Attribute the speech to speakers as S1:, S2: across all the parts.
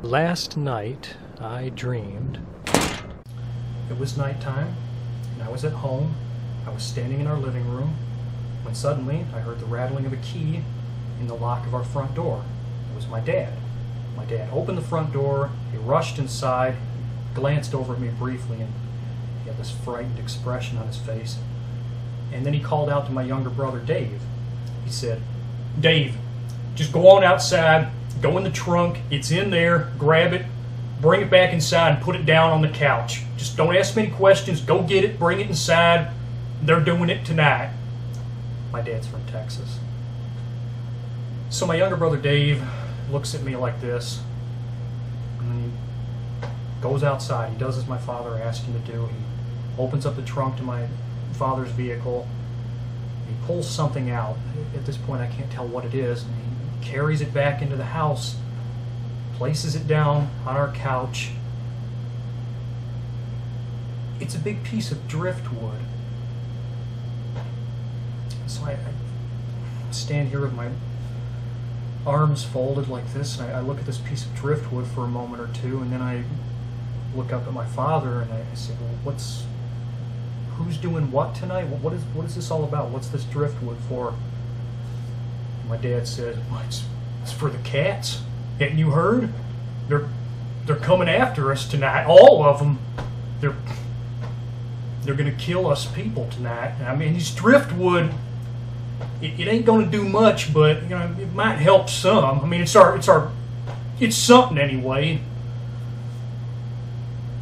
S1: Last night I dreamed. It was nighttime, and I was at home. I was standing in our living room, when suddenly I heard the rattling of a key in the lock of our front door. It was my dad. My dad opened the front door, he rushed inside, glanced over at me briefly, and he had this frightened expression on his face. And then he called out to my younger brother, Dave. He said, "Dave, just go on outside, go in the trunk, it's in there, grab it, bring it back inside and put it down on the couch. Just don't ask me any questions, go get it, bring it inside, they're doing it tonight." My dad's from Texas. So my younger brother Dave looks at me like this, and he goes outside. He does as my father asked him to do. He opens up the trunk to my father's vehicle. He pulls something out. At this point I can't tell what it is, and he carries it back into the house, places it down on our couch. It's a big piece of driftwood. So I stand here with my arms folded like this, and I look at this piece of driftwood for a moment or two, and then I look up at my father and I say, "Well, who's doing what tonight? What is this all about? What's this driftwood for?" And my dad said, "Well, it's for the cats. Hadn't you heard? They're coming after us tonight. All of them. They're going to kill us people tonight. And I mean, these driftwood, it ain't going to do much, but you know, it might help some. I mean, it's something anyway."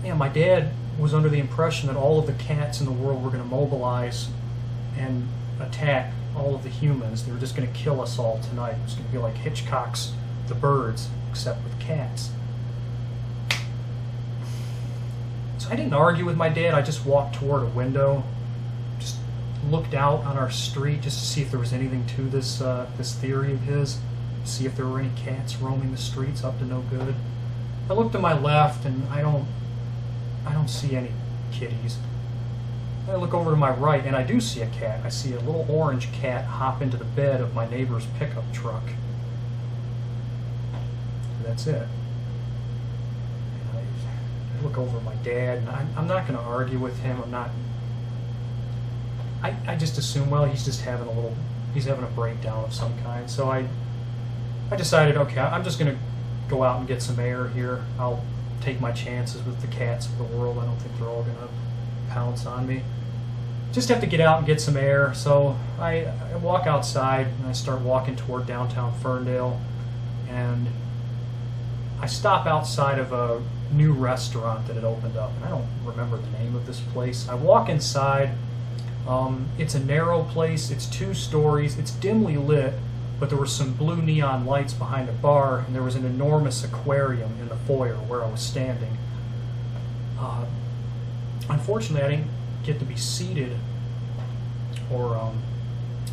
S1: Yeah, my dad was under the impression that all of the cats in the world were going to mobilize and attack all of the humans. They were just going to kill us all tonight. It was going to be like Hitchcock's The Birds, except with cats. So I didn't argue with my dad. I just walked toward a window, just looked out on our street just to see if there was anything to this theory of his, see if there were any cats roaming the streets up to no good. I looked to my left, and I don't see any kitties. I look over to my right, and I do see a cat. I see a little orange cat hop into the bed of my neighbor's pickup truck. And that's it. And I look over at my dad, and I'm not going to argue with him. I just assume, well, he's having a breakdown of some kind. So I decided, okay, I'm just going to go out and get some air here. I'll take my chances with the cats of the world. I don't think they're all going to pounce on me. Just have to get out and get some air. So I walk outside and I start walking toward downtown Ferndale, and I stop outside of a new restaurant that had opened up, and I don't remember the name of this place. I walk inside. It's a narrow place. It's 2 stories. It's dimly lit, but there were some blue neon lights behind a bar, and there was an enormous aquarium in the foyer where I was standing. Unfortunately, I didn't get to be seated or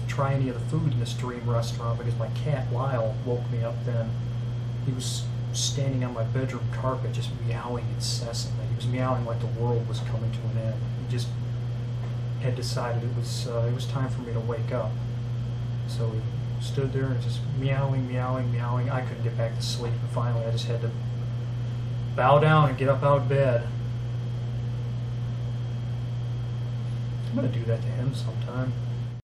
S1: try any of the food in this dream restaurant because my cat Lyle woke me up then. He was standing on my bedroom carpet just meowing incessantly. He was meowing like the world was coming to an end. He just had decided it was time for me to wake up. So he stood there and just meowing, meowing, meowing. I couldn't get back to sleep, and finally I just had to bow down and get up out of bed. I'm going to do that to him sometime.